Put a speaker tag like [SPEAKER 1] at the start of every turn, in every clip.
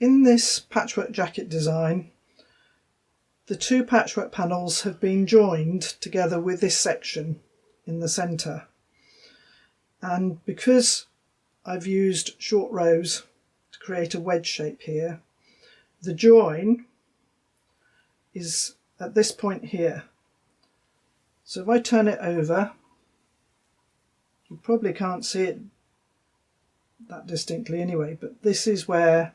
[SPEAKER 1] in this patchwork jacket design, the two patchwork panels have been joined together with this section in the centre, and because I've used short rows to create a wedge shape here, the join is at this point here. So if I turn it over, you probably can't see it that distinctly anyway, but this is where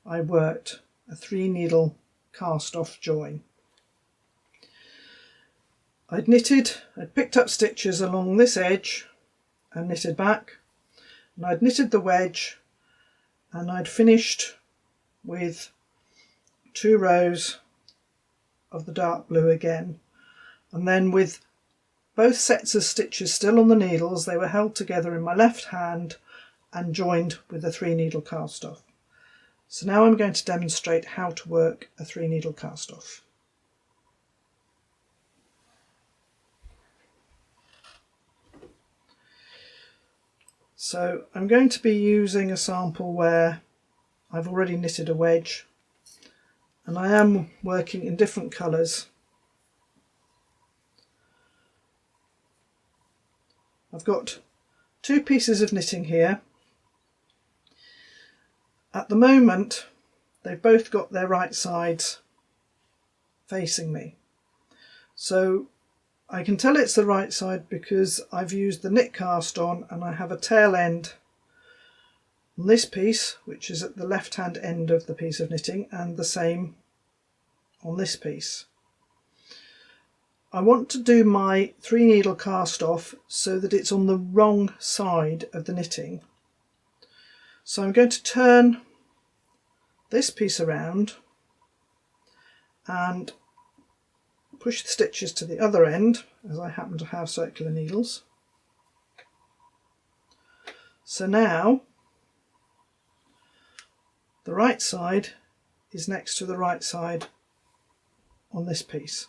[SPEAKER 1] I worked a 3-needle cast off join. I'd picked up stitches along this edge and knitted back, and I'd knitted the wedge, and I'd finished with 2 rows of the dark blue again, and then with both sets of stitches still on the needles, they were held together in my left hand and joined with a 3-needle cast off. So now I'm going to demonstrate how to work a 3-needle cast off. So I'm going to be using a sample where I've already knitted a wedge, and I am working in different colours. I've got 2 pieces of knitting here. At the moment they've both got their right sides facing me, so I can tell it's the right side because I've used the knit cast on, and I have a tail end on this piece which is at the left hand end of the piece of knitting, and the same on this piece. I want to do my 3-needle cast off so that it's on the wrong side of the knitting. So I'm going to turn this piece around and push the stitches to the other end, as I happen to have circular needles. So now the right side is next to the right side on this piece.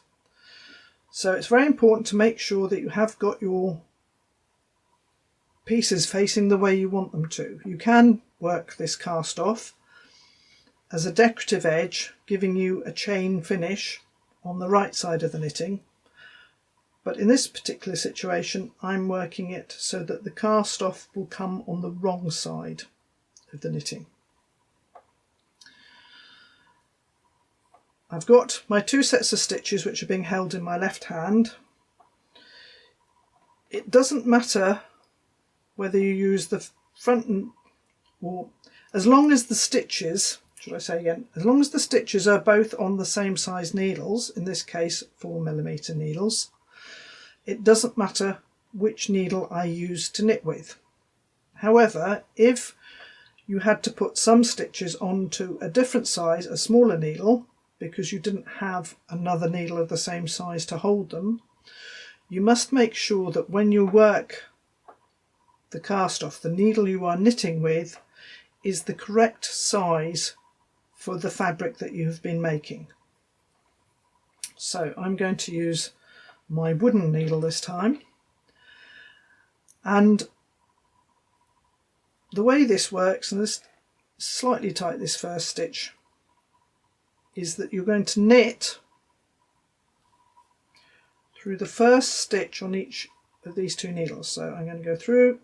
[SPEAKER 1] So it's very important to make sure that you have got your pieces facing the way you want them to. You can work this cast off as a decorative edge, giving you a chain finish on the right side of the knitting, but in this particular situation I'm working it so that the cast off will come on the wrong side of the knitting. I've got my 2 sets of stitches which are being held in my left hand. It doesn't matter whether you use the front or as long as the stitches, should I say again, as long as the stitches are both on the same size needles, in this case 4mm needles, it doesn't matter which needle I use to knit with. However, if you had to put some stitches onto a different size, a smaller needle, because you didn't have another needle of the same size to hold them, you must make sure that when you work the cast off, the needle you are knitting with is the correct size for the fabric that you have been making. So I'm going to use my wooden needle this time, and the way this works, and this slightly tight this first stitch, is that you're going to knit through the first stitch on each of these 2 needles. So I'm going to go through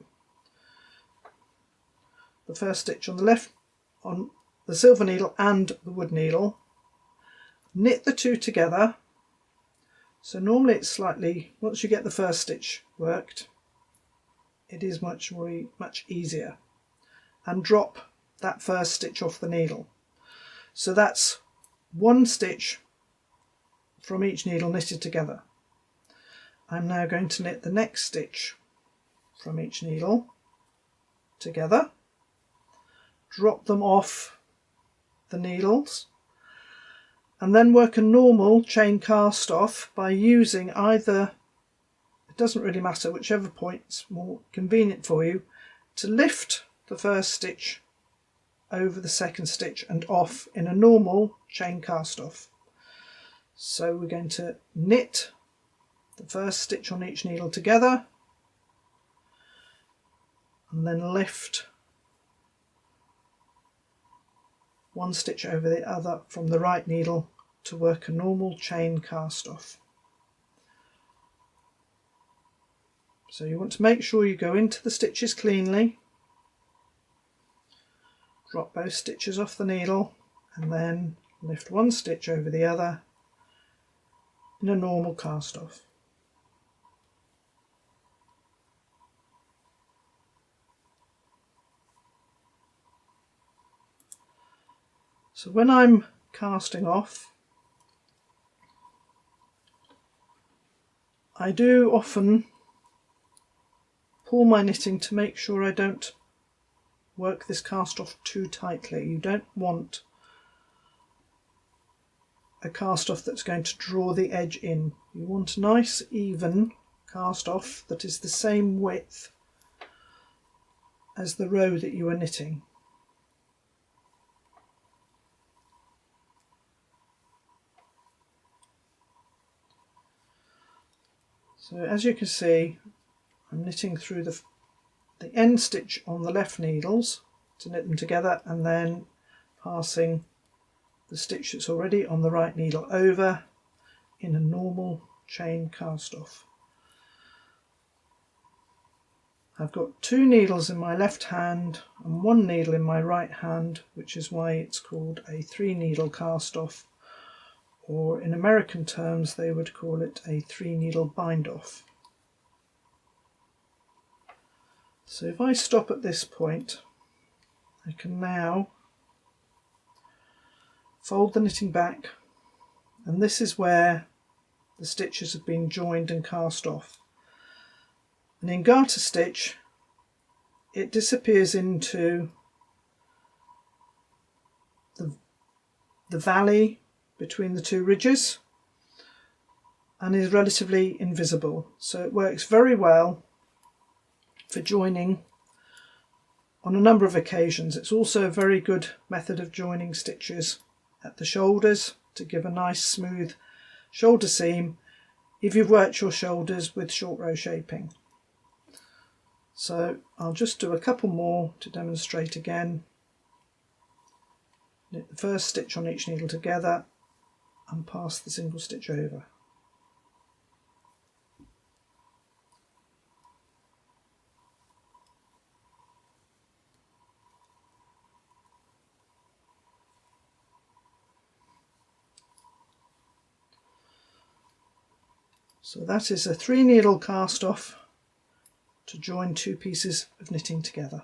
[SPEAKER 1] the first stitch on the left on the silver needle and the wood needle, knit the 2 together. So normally it's slightly, once you get the first stitch worked, it is much easier, and drop that first stitch off the needle. So that's 1 stitch from each needle knitted together. I'm now going to knit the next stitch from each needle together, drop them off the needles, and then work a normal chain cast off by using either, it doesn't really matter, whichever point's more convenient for you, to lift the first stitch over the second stitch and off in a normal chain cast off. So we're going to knit the first stitch on each needle together and then lift one stitch over the other from the right needle to work a normal chain cast off. So you want to make sure you go into the stitches cleanly, drop both stitches off the needle and then lift one stitch over the other in a normal cast off. So when I'm casting off, I do often pull my knitting to make sure I don't work this cast off too tightly. You don't want a cast off that's going to draw the edge in. You want a nice even cast off that is the same width as the row that you are knitting. So as you can see, I'm knitting through the end stitch on the left needles to knit them together, and then passing the stitch that's already on the right needle over in a normal chain cast off. I've got 2 needles in my left hand and 1 needle in my right hand, which is why it's called a 3 needle cast off, or in American terms they would call it a 3 needle bind off. So if I stop at this point, I can now fold the knitting back, and this is where the stitches have been joined and cast off. And in garter stitch it disappears into the valley between the 2 ridges and is relatively invisible, so it works very well for joining on a number of occasions. It's also a very good method of joining stitches at the shoulders to give a nice smooth shoulder seam if you've worked your shoulders with short row shaping. So I'll just do a couple more to demonstrate again. Knit the first stitch on each needle together and pass the single stitch over. So that is a 3 needle cast off to join 2 pieces of knitting together.